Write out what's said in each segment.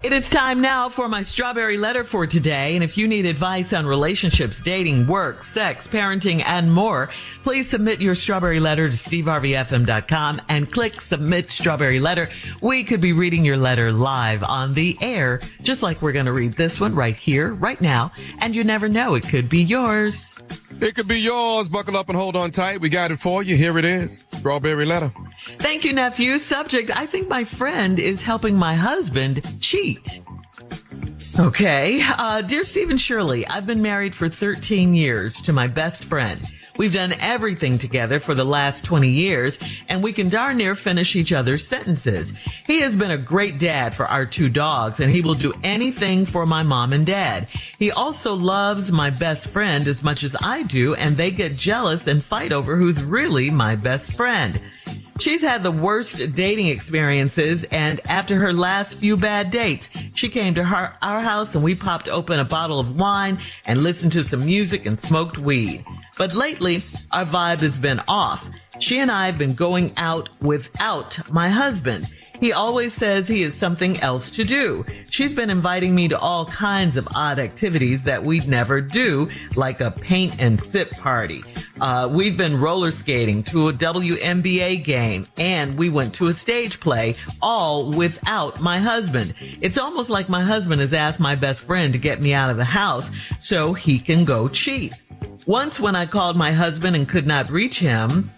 It is time now for my strawberry letter for today. And if you need advice on relationships, dating, work, sex, parenting, and more, please submit your strawberry letter to steveharveyfm.com and click submit strawberry letter. We could be reading your letter live on the air, just like we're going to read this one right here, right now. And you never know, it could be yours. It could be yours. Buckle up and hold on tight. We got it for you. Here it is. Strawberry letter. Thank you, nephew. Subject: I think my friend is helping my husband cheat. Okay. Dear Steve and Shirley, I've been married for 13 years to my best friend. We've done everything together for the last 20 years, and we can darn near finish each other's sentences. He has been a great dad for our 2 dogs, and he will do anything for my mom and dad. He also loves my best friend as much as I do, and they get jealous and fight over who's really my best friend. She's had the worst dating experiences, and after her last few bad dates, she came to our house and we popped open a bottle of wine and listened to some music and smoked weed. But lately, our vibe has been off. She and I have been going out without my husband. He always says he has something else to do. She's been inviting me to all kinds of odd activities that we'd never do, like a paint and sip party. We've been roller skating to a WNBA game, and we went to a stage play, all without my husband. It's almost like my husband has asked my best friend to get me out of the house so he can go cheat. Once when I called my husband and could not reach him,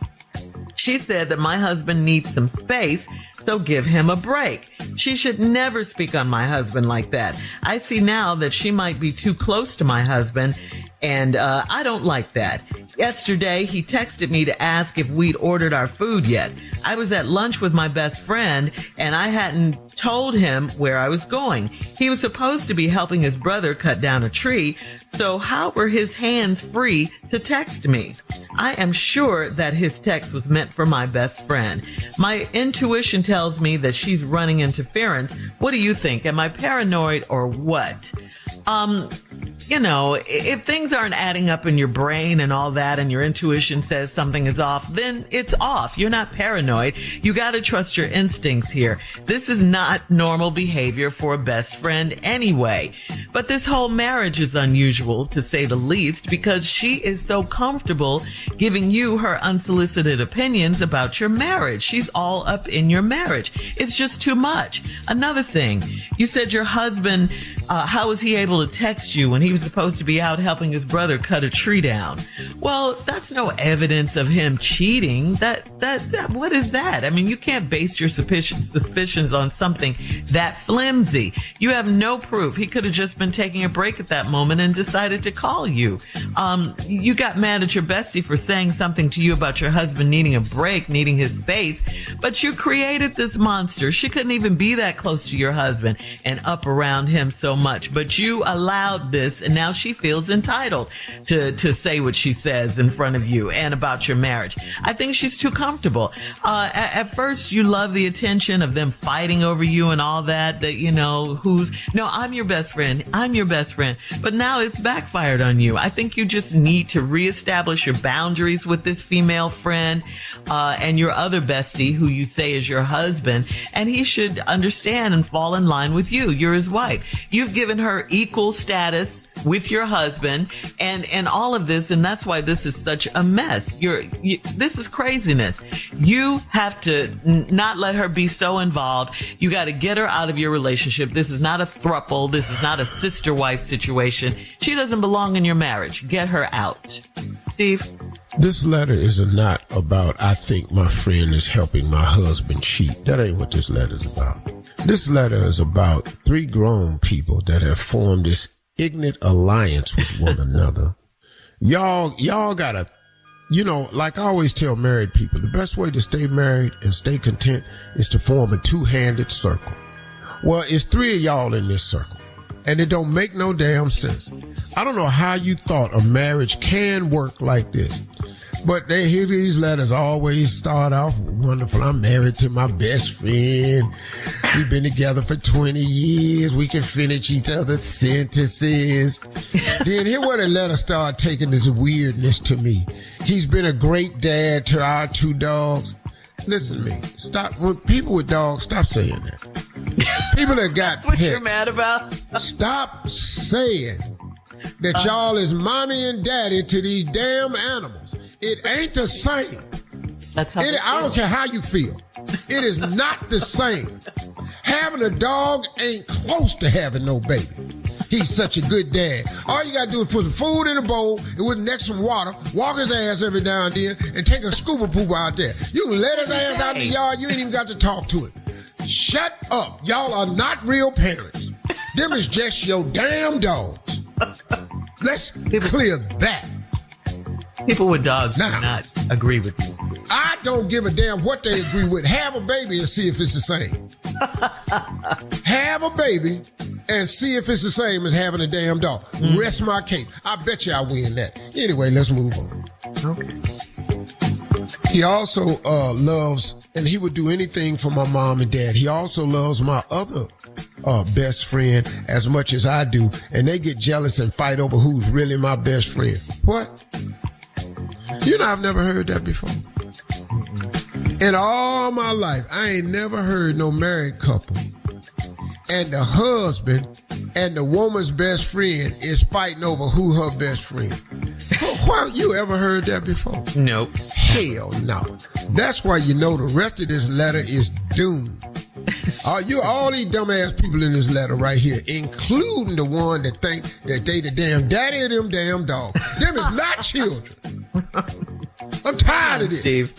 she said that my husband needs some space, so give him a break. She should never speak on my husband like that. I see now that she might be too close to my husband, and I don't like that. Yesterday, he texted me to ask if we'd ordered our food yet. I was at lunch with my best friend, and I hadn't told him where I was going. He was supposed to be helping his brother cut down a tree, so how were his hands free to text me? I am sure that his text was meant for my best friend. My intuition tells me that she's running interference. What do you think? Am I paranoid or what? If things aren't adding up in your brain and all that, and your intuition says something is off, then it's off. You're not paranoid. You got to trust your instincts here. This is not normal behavior for a best friend anyway. But this whole marriage is unusual, to say the least, because she is so comfortable giving you her unsolicited opinions about your marriage. She's all up in your marriage. It's just too much. Another thing, you said your husband, how was he able to text you when he was supposed to be out helping his brother cut a tree down? Well, that's no evidence of him cheating. What is that? I mean, you can't base your suspicions on something that flimsy. You have no proof. He could have just been taking a break at that moment and decided to call you. You got mad at your bestie for saying something to you about your husband needing a break, needing his space, but you created this monster. She couldn't even be that close to your husband and up around him so much, but you allowed this, and now she feels entitled to say what she says in front of you and about your marriage. I think she's too comfortable. At first, you love the attention of them fighting over you and all that, I'm your best friend. I'm your best friend. But now it's backfired on you. I think you just need to reestablish your boundaries with this female friend, and your other bestie who you say is your husband, and he should understand and fall in line with you. You're his wife. You've given her equal status with your husband and all of this, and that's why this is such a mess. This is craziness. You have to not let her be so involved. You got to get her out of your relationship. This is not a throuple. This is not a sister-wife situation. She doesn't belong in your marriage. Get her out. Steve? This letter is not about, I think my friend is helping my husband cheat. That ain't what this letter is about. This letter is about 3 grown people that have formed this ignorant alliance with one another. Y'all gotta, like I always tell married people, the best way to stay married and stay content is to form a 2-handed circle. Well, it's 3 of y'all in this circle, and it don't make no damn sense. I don't know how you thought a marriage can work like this. But they hear these letters always start off wonderful. I'm married to my best friend. We've been together for 20 years. We can finish each other's sentences. Then here where the letter start taking this weirdness to me. He's been a great dad to our 2 dogs. Listen to me. Stop. When people with dogs, stop saying that. People that got That's what pets, you're mad about? stop saying that y'all is mommy and daddy to these damn animals. It ain't the same. That's how I don't care how you feel. It is not the same. Having a dog ain't close to having no baby. He's such a good dad. All you gotta do is put some food in a bowl and with next some water, walk his ass every now and then, and take a scuba poop out there. You can let his ass out in the yard, you ain't even got to talk to it. Shut up. Y'all are not real parents. Them is just your damn dogs. Let's clear that. People with dogs do not agree with you. I don't give a damn what they agree with. Have a baby and see if it's the same. Have a baby and see if it's the same as having a damn dog. Rest my case. I bet you I win that. Anyway, let's move on. Okay. He also loves, and he would do anything for my mom and dad. He also loves my other best friend as much as I do, and they get jealous and fight over who's really my best friend. What? You know, I've never heard that before. In all my life, I ain't never heard no married couple and the husband and the woman's best friend is fighting over who her best friend. Why you ever heard that before? Nope. Hell no. That's why you know the rest of this letter is doomed. All these dumbass people in this letter right here, including the one that think that they the damn daddy of them damn dogs. Them is not children. I'm tired of this. Steve.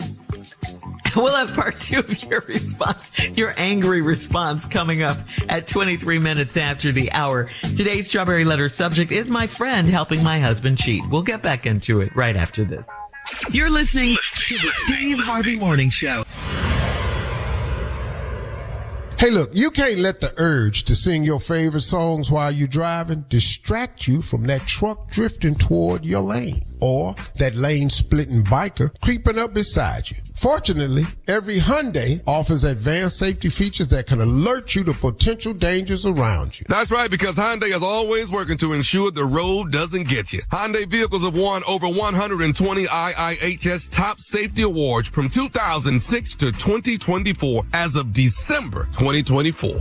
We'll have part 2 of your response, your angry response, coming up at 23 minutes after the hour. Today's Strawberry Letter subject is my friend helping my husband cheat. We'll get back into it right after this. You're listening to the Steve Harvey Morning Show. Hey, look, you can't let the urge to sing your favorite songs while you're driving distract you from that truck drifting toward your lane or that lane-splitting biker creeping up beside you. Fortunately, every Hyundai offers advanced safety features that can alert you to potential dangers around you. That's right, because Hyundai is always working to ensure the road doesn't get you. Hyundai vehicles have won over 120 IIHS top safety awards from 2006 to 2024 as of December 2024.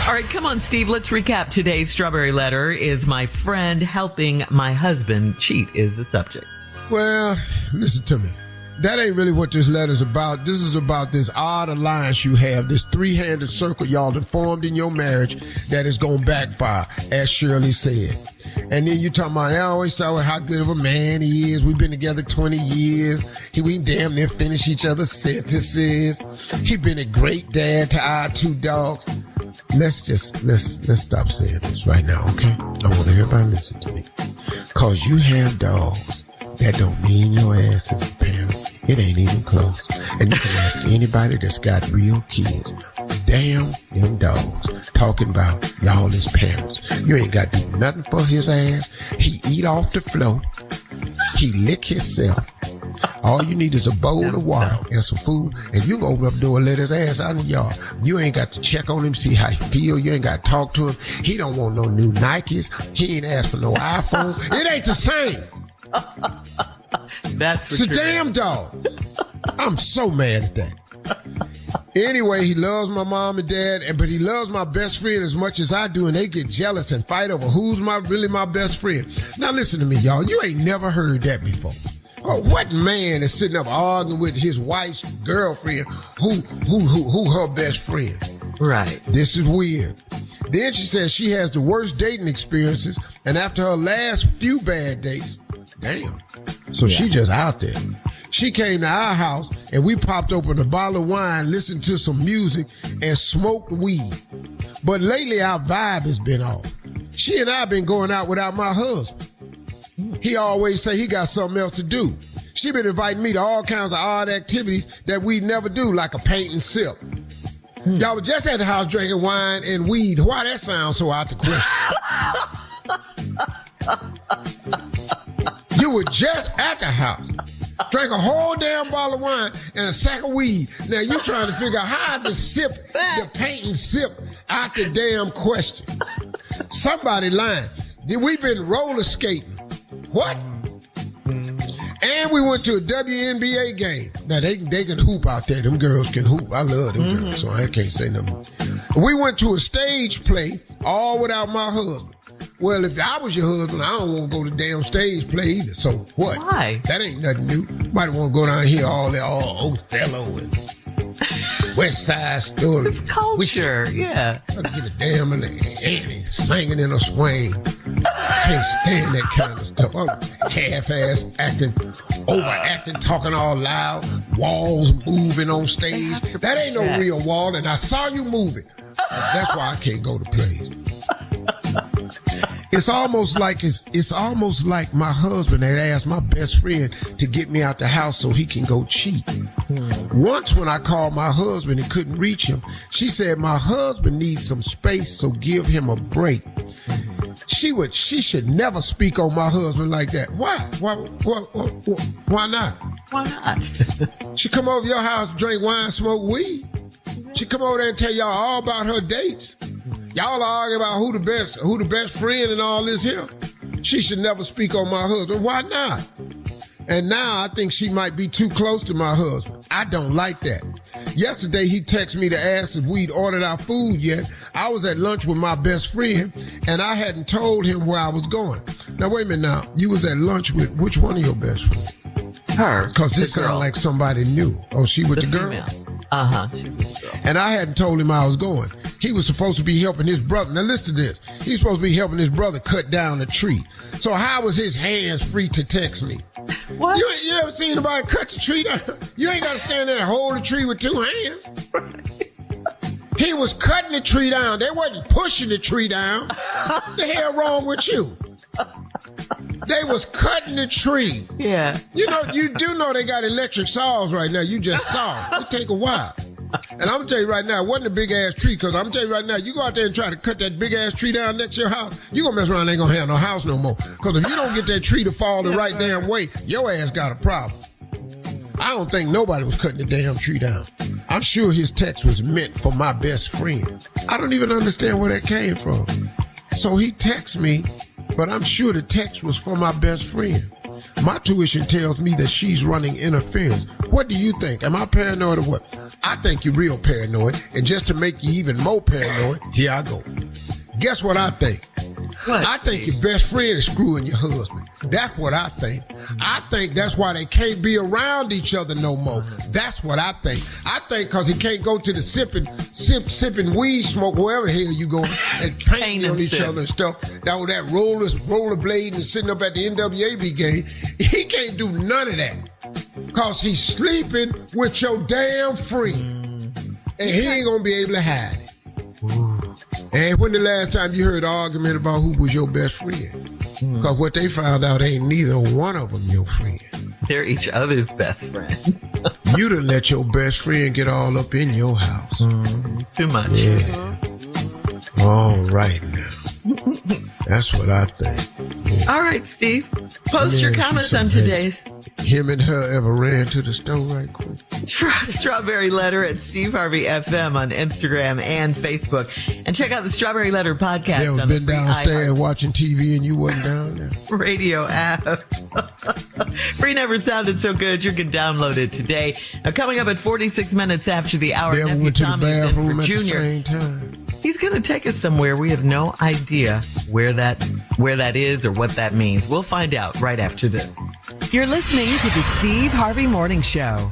All right, come on, Steve. Let's recap. Today's Strawberry Letter is my friend helping my husband cheat is the subject. Well, listen to me. That ain't really what this letter's about. This is about this odd alliance you have, this three-handed circle y'all have formed in your marriage that is going to backfire, as Shirley said. And then you talking about, I always talk about how good of a man he is. We've been together 20 years. We damn near finish each other's sentences. He been a great dad to our 2 dogs. Let's stop saying this right now, okay? I want everybody to listen to me. Cause you have dogs that don't mean your ass as a parent. It ain't even close. And you can ask anybody that's got real kids. Damn them dogs talking about y'all as parents. You ain't got to do nothing for his ass. He eat off the floor. He lick himself. All you need is a bowl of water and some food, and you can open up the door and let his ass out in the yard. You ain't got to check on him, see how he feel. You ain't got to talk to him. He don't want no new Nikes. He ain't asked for no iPhone. It ain't the same. That's it's a damn dog. I'm so mad at that. Anyway, he loves my mom and dad, but he loves my best friend as much as I do, and they get jealous and fight over who's really my best friend. Now listen to me, y'all. You ain't never heard that before. What man is sitting up arguing with his wife's girlfriend who her best friend? Right. This is weird. Then she says she has the worst dating experiences, and after her last few bad dates, damn. So she just out there. She came to our house and we popped open a bottle of wine, listened to some music, and smoked weed. But lately our vibe has been off. She and I been going out without my husband. He always say he got something else to do. She been inviting me to all kinds of odd activities that we never do, like a paint and sip. Y'all were just at the house drinking wine and weed. Why that sounds so out the question? You were just at the house. Drank a whole damn bottle of wine and a sack of weed. Now you trying to figure out how I just sip the paint and sip out the damn question. Somebody lying. We been roller skating. What? And we went to a WNBA game. Now they can hoop out there. Them girls can hoop. I love them girls, so I can't say nothing. We went to a stage play all without my husband. Well, if I was your husband, I don't want to go to damn stage play either. So what? Why? That ain't nothing new. Might want to go down here all Othello and West Side Story. It's culture, yeah. I give a damn and Annie singing in a swing. Can't stand that kind of stuff. I'm half-ass acting, overacting, talking all loud, walls moving on stage. That ain't no real wall, and I saw you moving. That's why I can't go to plays. It's almost like my husband had asked my best friend to get me out the house so he can go cheat. Once when I called my husband and couldn't reach him, she said my husband needs some space, so give him a break. She should never speak on my husband like that. Why? Why not? Why not? She come over your house, drink wine, smoke weed. She come over there and tell y'all all about her dates. Y'all argue about who the best friend and all this here. She should never speak on my husband. Why not? And now I think she might be too close to my husband. I don't like that. Yesterday he texted me to ask if we'd ordered our food yet. I was at lunch with my best friend and I hadn't told him where I was going. Now wait a minute now. You was at lunch with which one of your best friends? Her. Because this sounds like somebody new. Oh, she with the girl? Uh-huh. And I hadn't told him I was going. He was supposed to be helping his brother. Now listen to this. He's supposed to be helping his brother cut down a tree. So how was his hands free to text me? What? You ever seen anybody cut the tree down? You ain't got to stand there and hold the tree with two hands. He was cutting the tree down. They wasn't pushing the tree down. What the hell wrong with you? They was cutting the tree. Yeah. You know, you do know they got electric saws right now. You just saw it. It take a while. And I'm going to tell you right now, it wasn't a big-ass tree, because I'm going to tell you right now, you go out there and try to cut that big-ass tree down next to your house, you going to mess around and ain't going to have no house no more. Because if you don't get that tree to fall the right damn way, your ass got a problem. I don't think nobody was cutting the damn tree down. I'm sure his text was meant for my best friend. I don't even understand where that came from. So he texts me, but I'm sure the text was for my best friend. My tuition tells me that she's running interference. What do you think? Am I paranoid or what? I think you're real paranoid. And just to make you even more paranoid, here I go. Guess what I think? What? I think your best friend is screwing your husband. That's what I think. I think that's why they can't be around each other no more. That's what I think. I think because he can't go to the sipping weed smoke, wherever the hell you go, and paint on each other and stuff. That rollerblading and sitting up at the NWAB game. He can't do none of that because he's sleeping with your damn friend. And he ain't going to be able to hide it. And when the last time you heard an argument about who was your best friend? Because what they found out ain't neither one of them your friend. They're each other's best friend. You done let your best friend get all up in your house. Too much. Yeah. All right now. That's what I think. Yeah. All right, Steve. Post your comments on today's. Him and her ever ran to the store right quick? Strawberry Letter at Steve Harvey FM on Instagram and Facebook. And check out the Strawberry Letter podcast. You ever been downstairs watching TV and you wasn't down there? Radio app. Free never sounded so good. You can download it today. Now, coming up at 46 minutes after the hour, you ever went to the bathroom at the same time? He's going to take us somewhere. We have no idea where that is or what that means. We'll find out right after this. You're listening to the Steve Harvey Morning Show.